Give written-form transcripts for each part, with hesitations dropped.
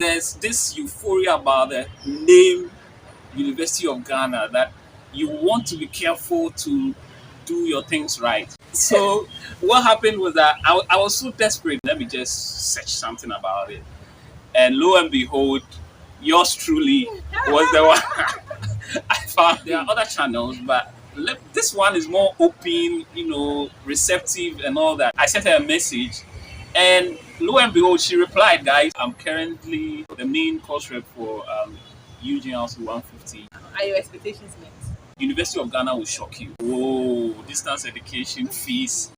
There's this euphoria about the name University of Ghana that you want to be careful to do your things right. So what happened was that I was so desperate. Let me just search something about it, and lo and behold, yours truly was the one. I found there are other channels, but this one is more open, receptive and all that. I sent her a message, and lo and behold, she replied, "Guys, I'm currently the main course rep for Eugene House 150. Are your expectations met? University of Ghana will shock you. Oh, distance education fees."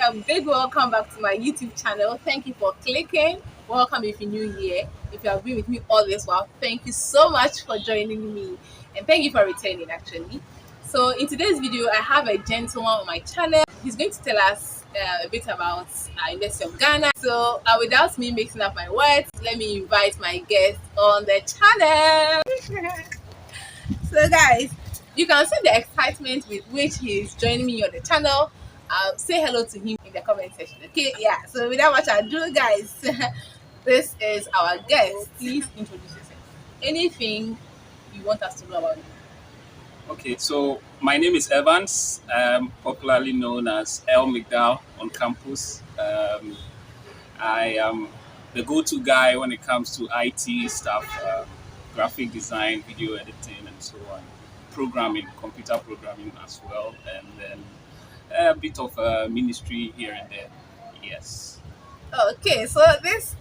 A big welcome back to my YouTube channel. Thank you for clicking. Welcome if you're new here. If you have been with me all this while, thank you so much for joining me, and thank you for returning actually. So in today's video, I have a gentleman on my channel. He's going to tell us a bit about University of Ghana. So without me mixing up my words, let me invite my guest on the channel. So guys, you can see the excitement with which he's joining me on the channel. Say hello to him in the comment section. Okay, yeah. So without much ado, guys, this is our guest. Please introduce yourself. Anything you want us to know about you? Okay, so my name is Evans, popularly known as El McDowell on campus. I am the go-to guy when it comes to IT stuff, graphic design, video editing, and so on. Programming, computer programming as well, and then a bit of ministry here and there. Yes. Okay, so this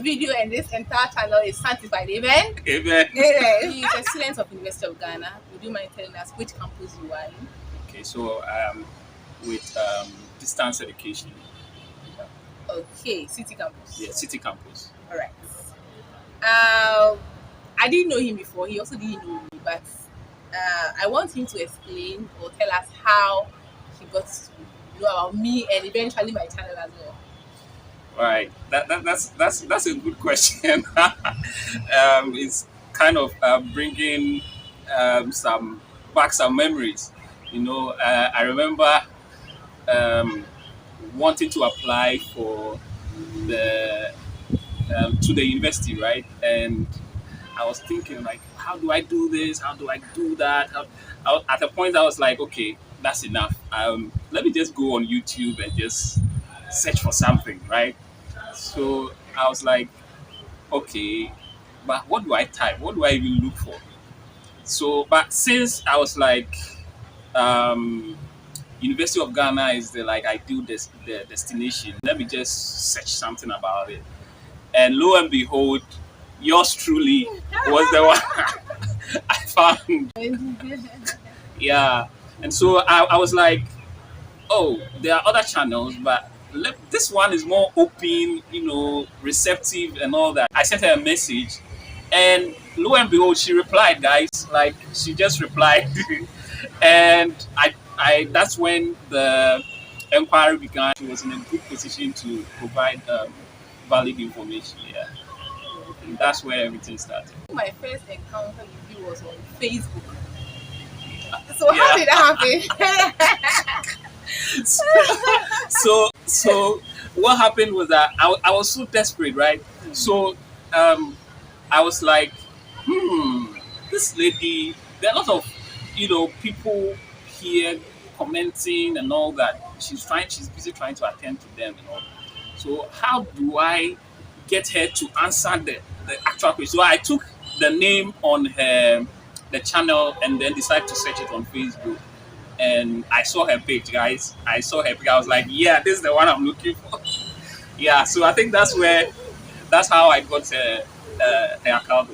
video and this entire channel is sanctified. Amen. Amen. Amen. He is a student of University of Ghana. Would you mind telling us which campus you are in? Okay, so with distance education. Okay, City Campus. Yeah, City Campus. All right. I didn't know him before. He also didn't know me, but I want him to explain or tell us how he got to know about me and eventually my channel as well. Right. That's a good question. It's kind of bringing some memories. I remember wanting to apply for the to the university, right? And I was thinking like, how do I do this? How do I do that? At a point, I was like, okay, that's enough. Let me just go on YouTube and just search for something, right? So I was like, okay, but what do I type? What do I even look for? So, but since I was like, um, University of Ghana is the like ideal the destination. Let me just search something about it, and lo and behold, yours truly was the one. I found. Yeah, and so I was like, oh, there are other channels, but this one is more open, receptive and all that. I sent her a message, and lo and behold, she replied, guys. Like she just replied, and I that's when the inquiry began. She was in a good position to provide valid information. Yeah, and that's where everything started. My first encounter with you was on Facebook. So how did that happen? So what happened was that I was so desperate, right? So I was like, this lady, there are a lot of people here commenting and all that. She's busy trying to attend to them and all. So how do I get her to answer the actual question? So I took the name on the channel and then decided to search it on Facebook. And I saw her page, guys. I saw her page. I was like, yeah, this is the one I'm looking for. Yeah, so I think that's how I got her account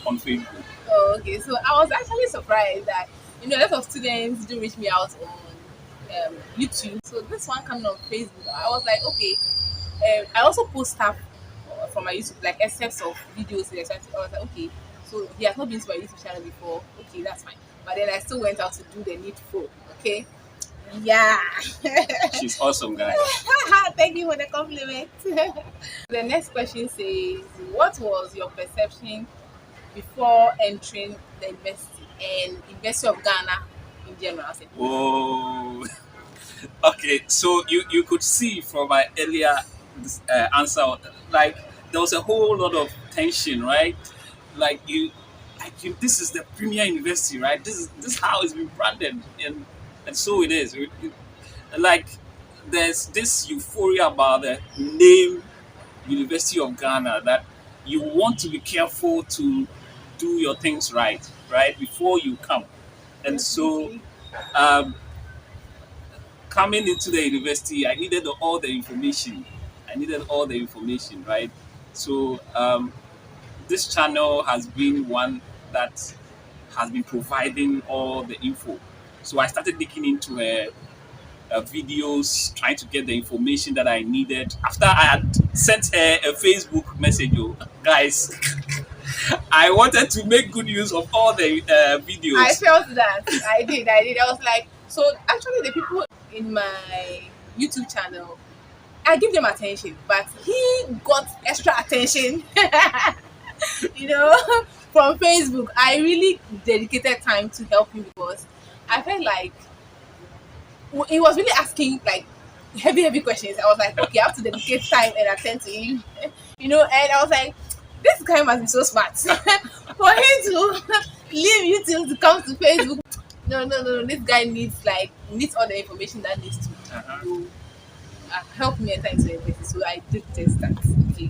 on Facebook. Oh, okay. So I was actually surprised that a lot of students do reach me out on YouTube. So this one coming on Facebook, I was like, okay. I also post stuff from my YouTube, like excerpts of videos. I was like, okay. So he has not been to my YouTube channel before. Okay, that's fine. But then I still went out to do the needful. Okay. Yeah. She's awesome, guys. Thank you for the compliment. The next question says, what was your perception before entering the university and University of Ghana in general? Oh, Okay, so you could see from my earlier answer, like there was a whole lot of tension, right? Like this is the premier university, right? This how it's been branded, and so it is. Like there's this euphoria about the name University of Ghana that you want to be careful to do your things right before you come, and so. Definitely. Um, Coming into the university, I needed all the information. I needed all the information, right? So this channel has been one that has been providing all the info. So I started looking into videos, trying to get the information that I needed. After I had sent her a Facebook message, oh, guys, I wanted to make good use of all the I videos. felt that. I did. I was like, so actually, the people in my YouTube channel, I give them attention, but he got extra attention, you know, from Facebook. I really dedicated time to help him because I felt like he was really asking like heavy questions. I was like, okay, I have to dedicate time and attend to him, and I was like, this guy must be so smart for him to leave YouTube to come to Facebook. No. This guy needs all the information that needs to Uh-huh. to help me enter into the university. So I did test that. Okay.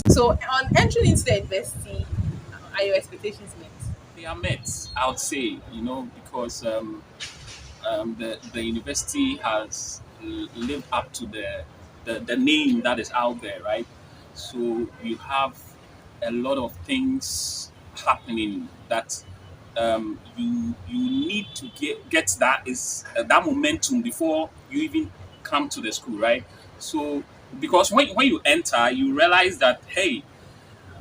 So on entering into the university, are your expectations met? They are met, I would say, because the university has lived up to the name that is out there, right? So you have a lot of things happening that you need to get that momentum before you even come to the school, right? So because when you enter, you realize that hey,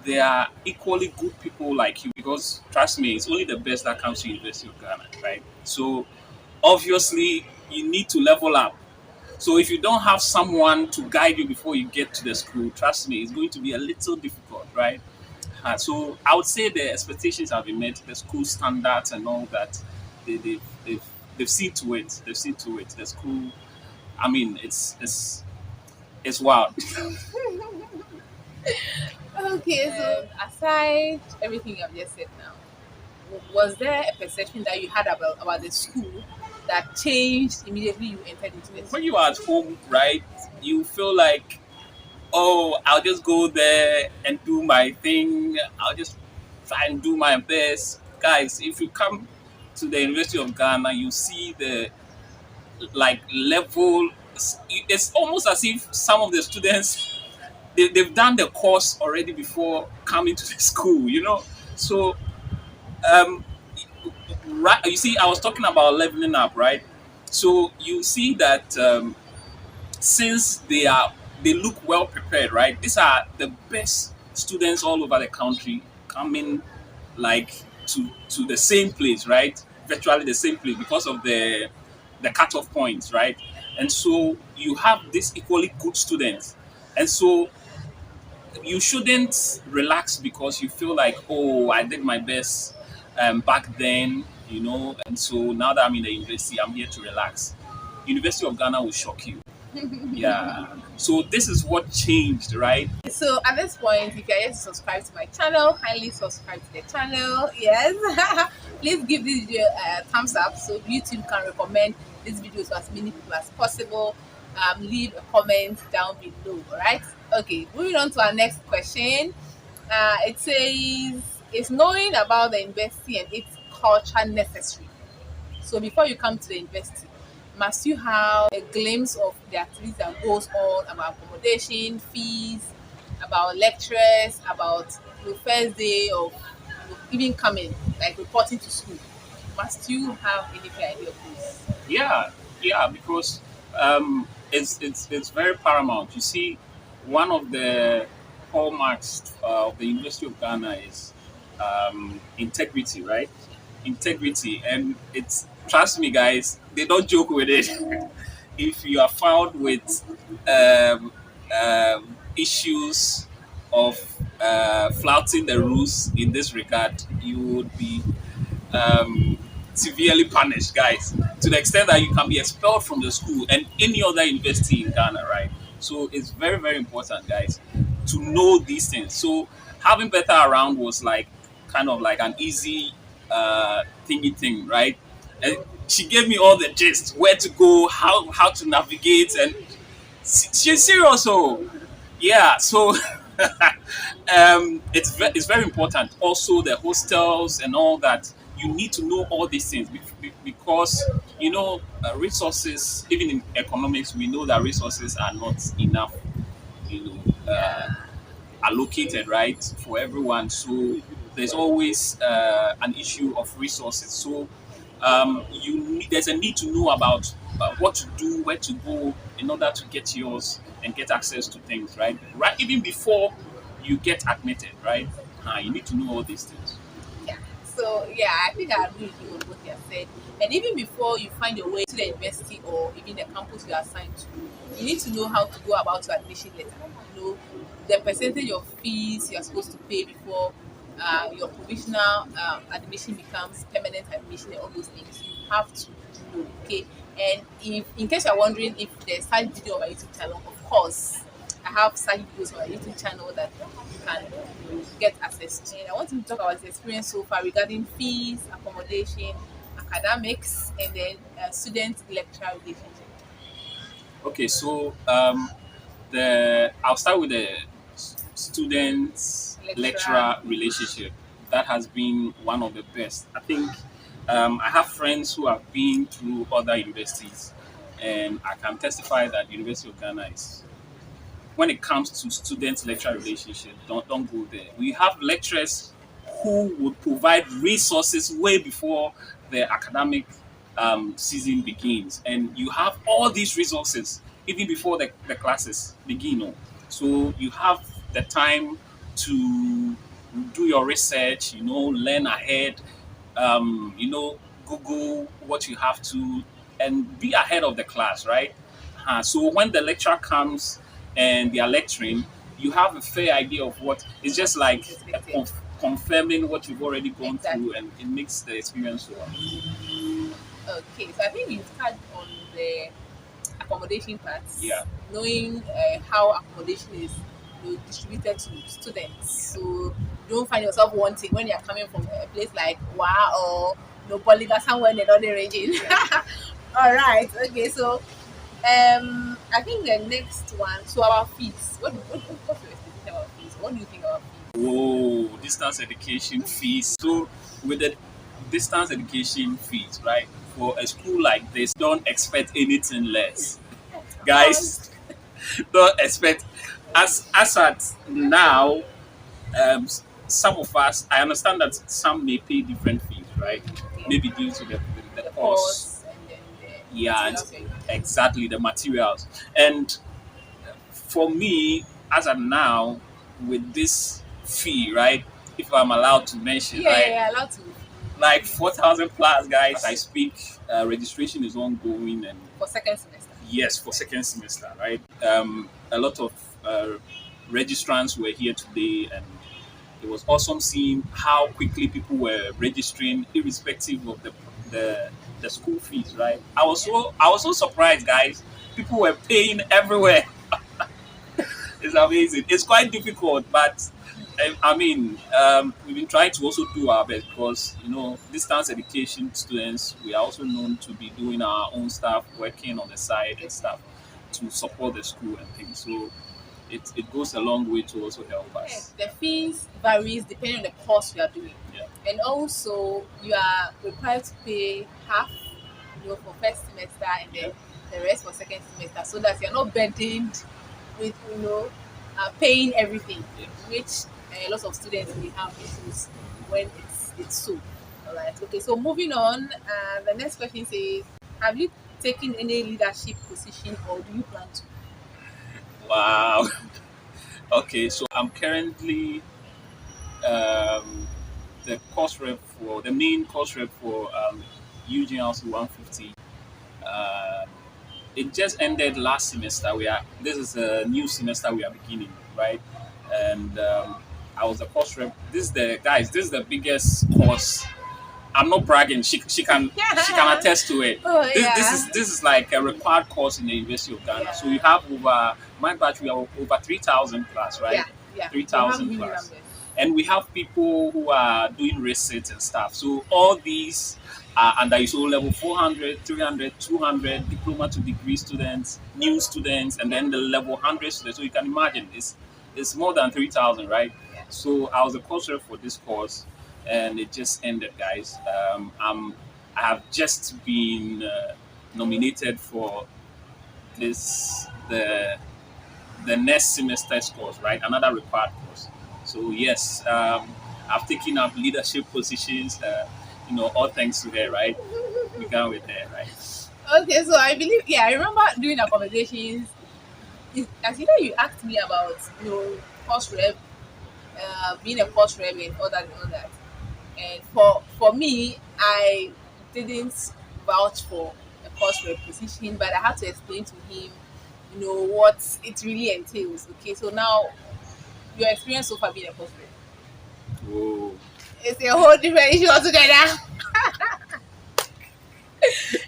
there are equally good people like you because trust me, it's only the best that comes to University of Ghana, right? So obviously you need to level up. So if you don't have someone to guide you before you get to the school, trust me, it's going to be a little difficult, right? So I would say the expectations have been met, the school standards and all that. They, they, they've, they've seen to it. They've seen to it. The school, I mean, it's wild. Okay, so aside everything you have just said now, was there a perception that you had about the school that changed immediately you entered into the When school? you are at home, right, you feel like, oh, I'll just go there and do my thing. I'll just try and do my best. Guys, if you come to the University of Ghana, you see the like level. It's almost as if some of the students they've done the course already before coming to the school. So um, right, you see, I was talking about leveling up, right? So you see that since they look well prepared, right? These are the best students all over the country coming like to the same place, right? Virtually the same place because of the cutoff points, right? And so you have these equally good students, and so you shouldn't relax because you feel like, oh, I did my best back then, and so now that I'm in the university, I'm here to relax. University of Ghana will shock you. Yeah. So this is what changed, right? So at this point, if you're yet to subscribe to my channel, kindly subscribe to the channel. Yes. Please give this video a thumbs up so YouTube can recommend this video to as many people as possible. Leave a comment down below. All right. Okay. Moving on to our next question. It says, "Is knowing about the university and its culture necessary?" So before you come to the university, must you have a glimpse of the activities that goes on about accommodation, fees, about lecturers, about the first day of even coming, like reporting to school? Must you have any idea of this? Yeah, yeah, because it's very paramount. You see, one of the hallmarks of the University of Ghana is integrity, right? Integrity, and it's trust me, guys, they don't joke with it. If you are found with issues of flouting the rules in this regard, you would be severely punished, guys. to the extent that you can be expelled from the school and any other university in Ghana, right? So it's very, very important, guys, to know these things. So having Beta around was like kind of like an easy thingy thing, right? And she gave me all the gist, where to go, how to navigate, and she's serious. So yeah, so it's very important. Also, the hostels and all that. You need to know all these things because resources. Even in economics, we know that resources are not enough. You know, allocated right for everyone. So there's always an issue of resources. So there's a need to know about what to do, where to go in order to get yours and get access to things, right? Right, even before you get admitted, right? You need to know all these things. Yeah. So yeah, I think I agree with you on what you have said. And even before you find your way to the university or even the campus you are assigned to, you need to know how to go about your admission letter. You know the percentage of fees you are supposed to pay before your provisional admission becomes permanent admission and all those things. You have to know, okay? And if, in case you're wondering if there's such video on my YouTube channel, of course, I have such videos on my YouTube channel that you can get access to. And I want to talk about the experience so far regarding fees, accommodation, academics, and then student-lecturer relationship. Okay, so I'll start with the student lecturer relationship. That has been one of the best. I think I have friends who have been to other universities, and I can testify that University of Ghana is, when it comes to student lecturer relationship, don't go there. We have lecturers who would provide resources way before the academic season begins, and you have all these resources even before the classes begin. So you have the time to do your research, learn ahead, Google what you have to, and be ahead of the class, right? So when the lecturer comes and they are lecturing, you have a fair idea of what it's just like confirming what you've already gone through, and it makes the experience so Okay, so I think you start on the accommodation part. Yeah. Knowing how accommodation is distributed to students. So don't find yourself wanting when you're coming from a place like Wa or Polyga somewhere in the northern region. All right. Okay. So I think the next one. So our fees. What's your expectation about fees? What do you think about fees? Oh, distance education fees. So with the distance education fees, right? For a school like this, don't expect anything less. Guys, don't expect as at now, some of us, I understand that some may pay different fees, right? Yeah. Maybe due to the cost. Course and then Yeah, and materials and- exactly, the materials. And for me, as of now, with this fee, right? If I'm allowed to mention, yeah, right? yeah, allowed to Like 4,000 plus, guys. I speak. Registration is ongoing, and for second semester. yes, for second semester, right? A lot of registrants were here today, and it was awesome seeing how quickly people were registering, irrespective of the school fees, right? I was so surprised, guys. People were paying everywhere. It's amazing. It's quite difficult, but I mean, we've been trying to also do our best because distance education students, we are also known to be doing our own stuff, working on the side and stuff to support the school and things. So it goes a long way to also help us. The fees varies depending on the course you are doing. Yeah. And also you are required to pay half, for first semester and then the rest for second semester, so that you're not burdened with paying everything, Yes. which lots of students may have issues when it's so. All right. Okay. So moving on, the next question says, have you taken any leadership position or do you plan to? Wow. Okay, so I'm currently the main course rep for Eugene House 150. Um, it just ended last semester. This is a new semester we are beginning, right? And I was the course rep. This is the biggest course I'm not bragging. She can attest to it. Oh This, yeah. this is like a required course in the University of Ghana. Yeah. So you have over my batch. We are over 3,000 plus, right? Yeah. Yeah. Three They have thousand really plus. numbers. And we have people who are doing research and stuff. So all these are under ISO level 400, 300, 200, diploma to degree students, new students, and then the level 100 students. So you can imagine it's more than 3,000, right? Yeah. So I was a course rep for this course, and it just ended, guys. I have just been nominated for this the next semester's course, right? Another required course. So yes, I've taken up leadership positions. All thanks to her, right? Began with her, right? Okay, so I believe, yeah, I remember during our conversations, as you know, you asked me about, course rep, being a course rep and all that and all that. And for me, I didn't vouch for a course rep position, but I had to explain to him, what it really entails. Okay, so now your experience so far being a course rep, Oh, it's a whole different issue altogether.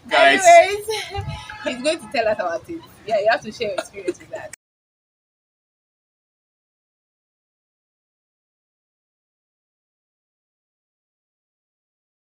guys, Anyways, he's going to tell us about it. Yeah, you have to share your experience with